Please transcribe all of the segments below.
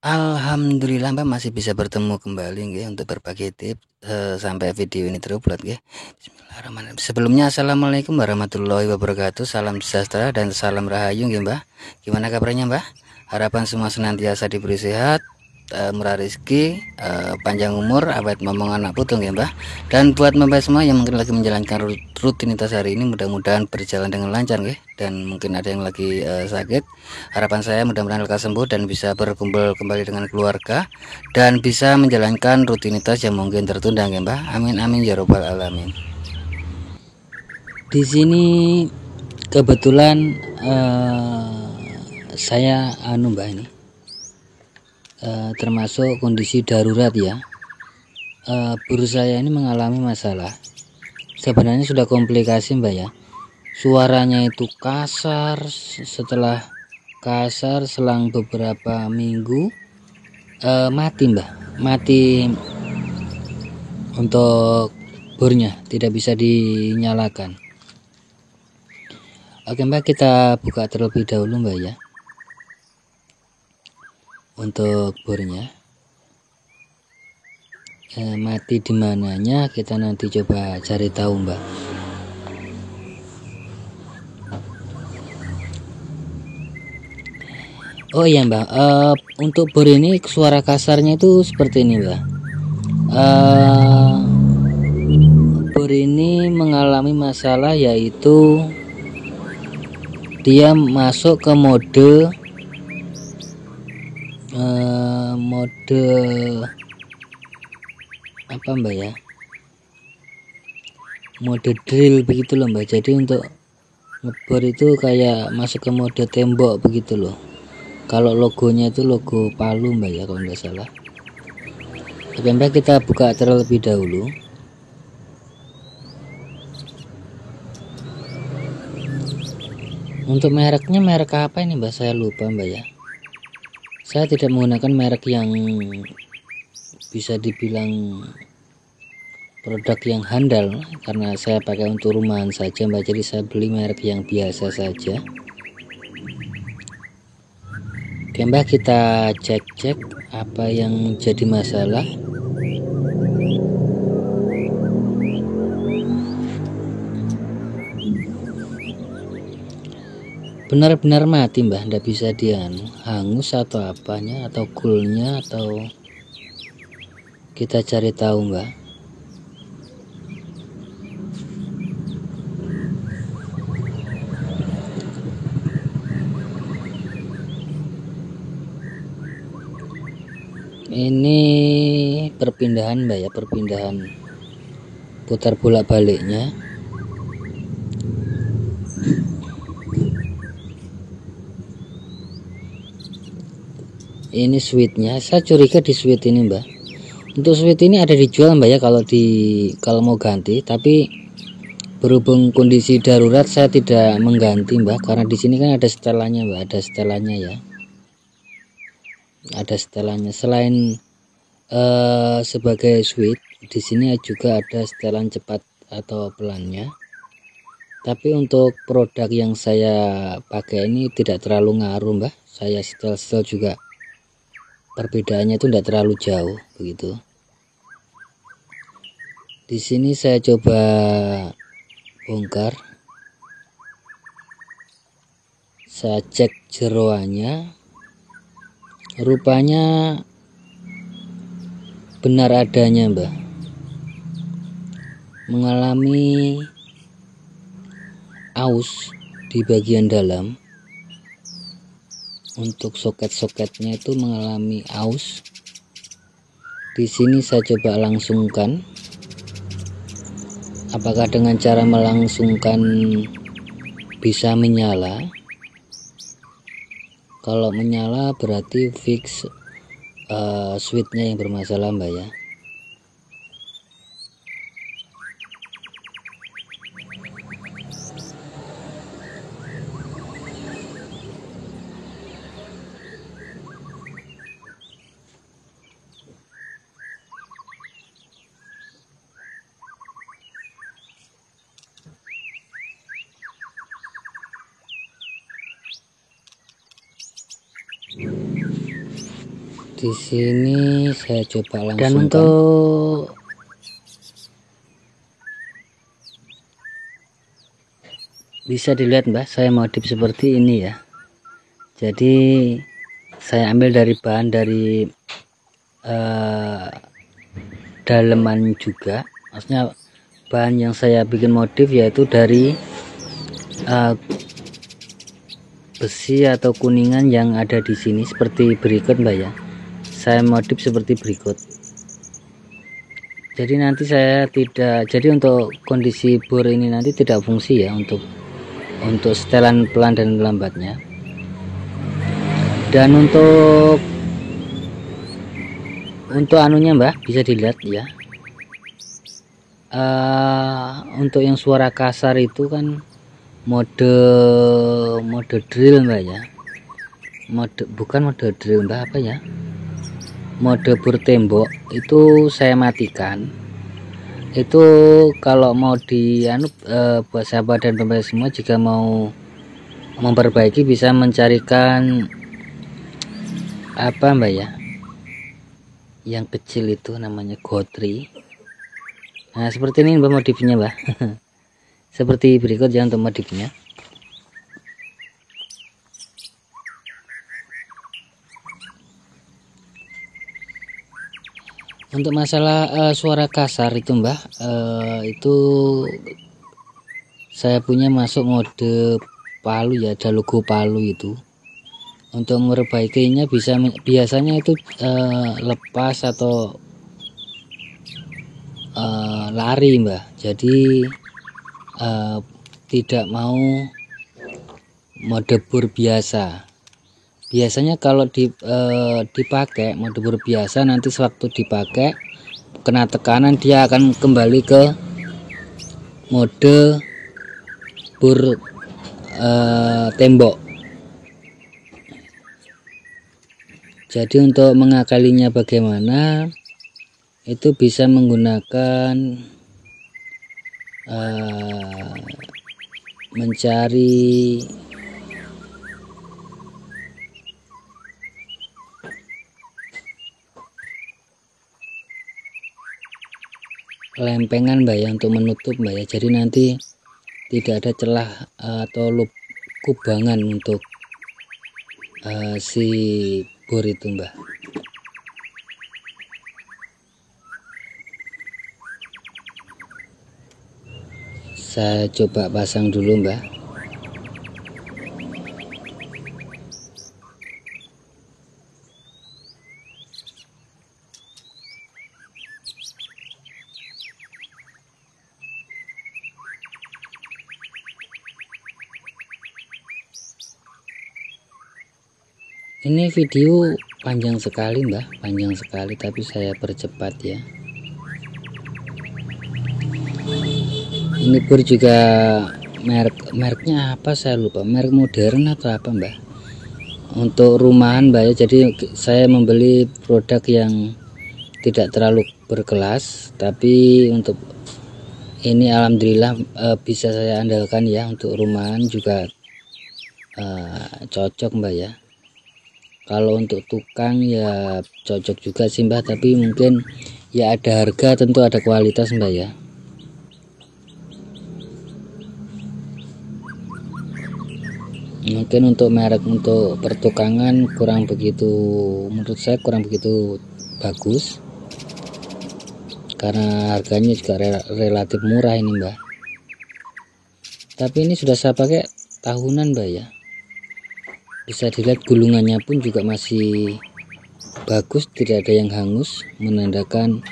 Alhamdulillah Mbak masih bisa bertemu kembali nggih untuk berbagi tips, sampai video ini terupload nggih. Bismillahirrahmanirrahim. Sebelumnya assalamualaikum warahmatullahi wabarakatuh. Salam sejahtera dan salam rahayu nggih Mbah. Gimana kabarnya Mbah? Harapan semua senantiasa diberi sehat, murah rezeki, panjang umur, awet momong anak putung ya Mbah. Dan buat Mbak semua yang mungkin lagi menjalankan rutinitas hari ini, mudah-mudahan berjalan dengan lancar nggih. Dan mungkin ada yang lagi sakit, harapan saya mudah-mudahan lekas sembuh dan bisa berkumpul kembali dengan keluarga dan bisa menjalankan rutinitas yang mungkin tertunda ya Mbah. Amin amin ya robbal alamin. Di sini kebetulan saya Mbak ini termasuk kondisi darurat ya. Buru saya ini mengalami masalah. Sebenarnya sudah komplikasi Mbak ya. Suaranya itu kasar, setelah kasar selang beberapa minggu mati Mbak. Mati untuk bornya, tidak bisa dinyalakan. Oke Mbak, kita buka terlebih dahulu Mbak ya. Untuk bornya mati di mananya kita nanti coba cari tahu Mbak. Oh iya Mbak, untuk bor ini suara kasarnya itu seperti ini Mbak. Bor ini mengalami masalah yaitu dia masuk ke mode apa Mbak ya, mode drill begitu loh Mbak. Jadi untuk ngebor itu kayak masuk ke mode tembok begitu loh. Kalau logonya itu logo Palu Mbak ya kalau nggak salah. Oke Mbak, kita buka terlebih dahulu. Untuk mereknya merek apa ini Mbak, saya lupa Mbak ya. Saya tidak menggunakan merek yang bisa dibilang produk yang handal karena saya pakai untuk rumahan saja Mbak. Jadi saya beli merek yang biasa saja. Oke Mbak, kita cek apa yang jadi masalah. Benar-benar mati Mbak, ndak bisa dia hangus atau apanya, atau coolnya, atau kita cari tahu Mbak. Ini perpindahan Mbak ya, perpindahan putar bolak baliknya. Ini switchnya, saya curiga di switch ini Mbak. Untuk switch ini ada dijual Mbak ya kalau mau ganti, tapi berhubung kondisi darurat saya tidak mengganti Mbak, karena di sini kan ada setelannya Mbak, ada setelannya ya. Ada setelannya selain sebagai switch, di sini juga ada setelan cepat atau pelannya. Tapi untuk produk yang saya pakai ini tidak terlalu ngaruh Mbak. Saya setel juga perbedaannya itu tidak terlalu jauh begitu. Di sini saya coba bongkar, saya cek jeroannya, rupanya benar adanya Mbak, mengalami aus di bagian dalam. Untuk soket-soketnya itu mengalami aus. Di sini saya coba langsungkan. Apakah dengan cara melangsungkan bisa menyala? Kalau menyala berarti fix switchnya yang bermasalah Mbak ya. Di sini saya coba langsung. Dan untuk bisa dilihat Mbak, saya modif seperti ini ya. Jadi saya ambil dari bahan dari daleman juga, maksudnya bahan yang saya bikin modif yaitu dari besi atau kuningan yang ada di sini seperti berikut Mbak ya. Saya modif seperti berikut. Jadi nanti saya tidak, jadi untuk kondisi bor ini nanti tidak fungsi ya untuk setelan pelan dan lambatnya. Dan untuk anunya Mbak, bisa dilihat ya. Untuk yang suara kasar itu kan mode drill Mbak ya. Bukan mode drill Mbak, apa ya? Mode bor tembok itu saya matikan. Itu kalau mau buat sahabat dan pembaik semua, jika mau memperbaiki bisa mencarikan apa Mbak ya, yang kecil itu namanya gotri. Nah seperti ini Mbak modifnya Mbak. Seperti berikut ya untuk modifnya. Untuk masalah suara kasar itu Mbak, itu saya punya masuk mode palu ya, ada logo palu itu. Untuk memperbaikinya biasanya itu lepas atau lari Mbak. Jadi tidak mau mode bor biasa. Biasanya kalau dipakai mode bor biasa, nanti sewaktu dipakai kena tekanan dia akan kembali ke mode bor tembok. Jadi untuk mengakalinya bagaimana, itu bisa menggunakan mencari lempengan Mbak ya, untuk menutup Mbak ya. Jadi nanti tidak ada celah atau kubangan untuk si bor itu Mbak. Saya coba pasang dulu Mbak. Ini video panjang sekali Mbak, panjang sekali, tapi saya percepat ya. Ini bor juga mereknya apa saya lupa, merek modern atau apa Mbak. Untuk rumahan Mbak ya, jadi saya membeli produk yang tidak terlalu berkelas, tapi untuk ini alhamdulillah bisa saya andalkan ya. Untuk rumahan juga cocok Mbak ya. Kalau untuk tukang ya cocok juga sih Mbak, tapi mungkin ya ada harga, tentu ada kualitas Mbak ya. Mungkin untuk merek untuk pertukangan kurang begitu, menurut saya kurang begitu bagus, karena harganya juga relatif murah ini Mbak. Tapi ini sudah saya pakai tahunan Mbak ya. Bisa dilihat gulungannya pun juga masih bagus, tidak ada yang hangus, menandakan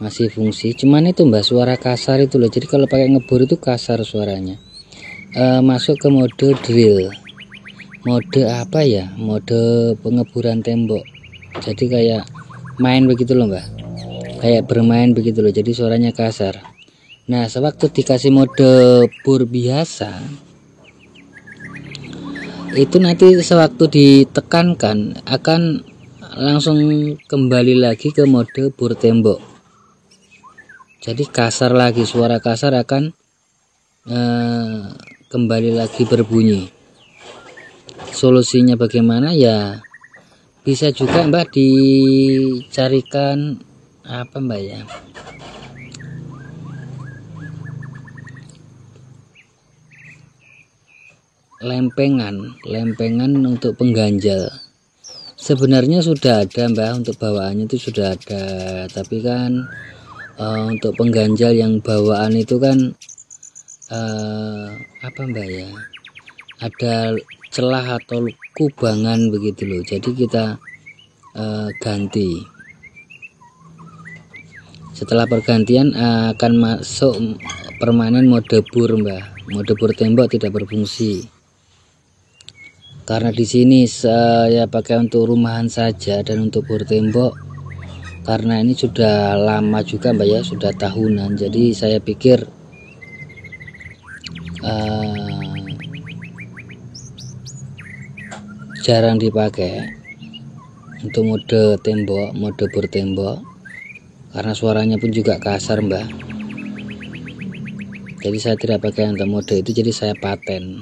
masih fungsi. Cuman itu Mbak, suara kasar itu loh. Jadi kalau pakai ngebor itu kasar suaranya. Masuk ke mode drill, mode apa ya, mode pengeboran tembok. Jadi kayak main begitu loh Mbak, kayak bermain begitu loh, jadi suaranya kasar. Nah sewaktu dikasih mode bor biasa, itu nanti sewaktu ditekankan akan langsung kembali lagi ke mode bor tembok. Jadi kasar lagi, suara kasar akan kembali lagi berbunyi. Solusinya bagaimana ya, Bisa juga Mbak dicarikan apa Mbak ya, lempengan untuk pengganjal. Sebenarnya sudah ada Mbak, untuk bawaannya itu sudah ada, tapi kan untuk pengganjal yang bawaan itu kan apa Mbak ya, ada celah atau kubangan begitu loh, jadi kita ganti. Setelah pergantian akan masuk permanen mode bur Mbak, mode bur tembok tidak berfungsi. Karena di sini saya pakai untuk rumahan saja, dan untuk bor tembok karena ini sudah lama juga Mbak ya, sudah tahunan, jadi saya pikir jarang dipakai untuk mode tembok, mode bor tembok, karena suaranya pun juga kasar Mbak. Jadi saya tidak pakai untuk mode itu, jadi saya paten.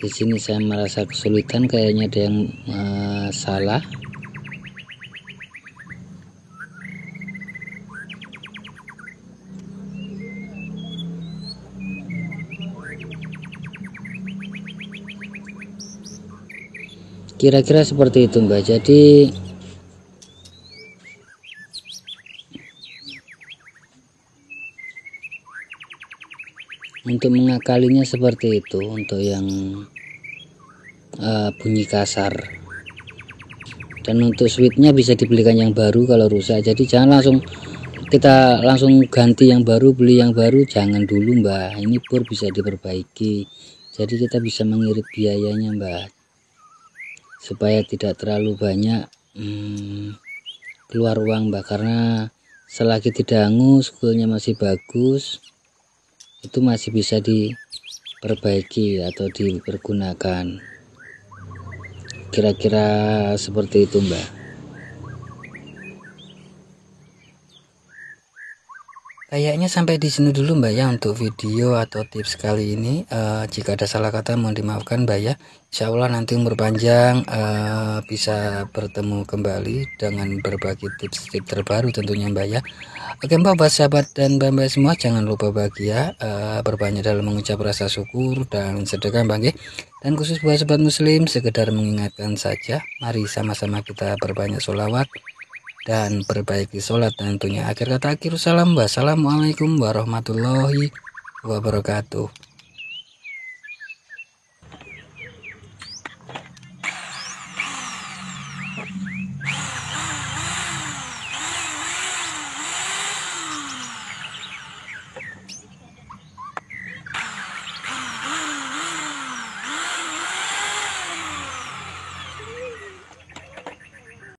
Di sini saya merasa kesulitan, kayaknya ada yang salah. Kira-kira seperti itu Mbak. Jadi untuk mengakalinya seperti itu, untuk yang bunyi kasar. Dan untuk switchnya bisa dibelikan yang baru kalau rusak, jadi jangan kita langsung ganti yang baru, beli yang baru jangan dulu Mbak. Ini bor bisa diperbaiki, jadi kita bisa mengirit biayanya Mbak, supaya tidak terlalu banyak keluar uang Mbak. Karena selagi tidak hangus, coolnya masih bagus, itu masih bisa diperbaiki atau dipergunakan. Kira-kira seperti itu Mbak. Kayaknya sampai di sini dulu Mbak ya untuk video atau tips kali ini. Jika ada salah kata mohon dimaafkan Mbak ya. Insya Allah nanti umur panjang bisa bertemu kembali dengan berbagi tips-tips terbaru tentunya Mbak ya. Oke Mbak, buat sahabat dan Mbak semua, jangan lupa bahagia, berbanyak dalam mengucap rasa syukur dan sedekah Mbak. Dan khusus buat sobat muslim, sekedar mengingatkan saja, mari sama-sama kita berbanyak sholawat dan perbaiki sholat. Dan tentunya akhir kata akhir salam, wassalamualaikum warahmatullahi wabarakatuh.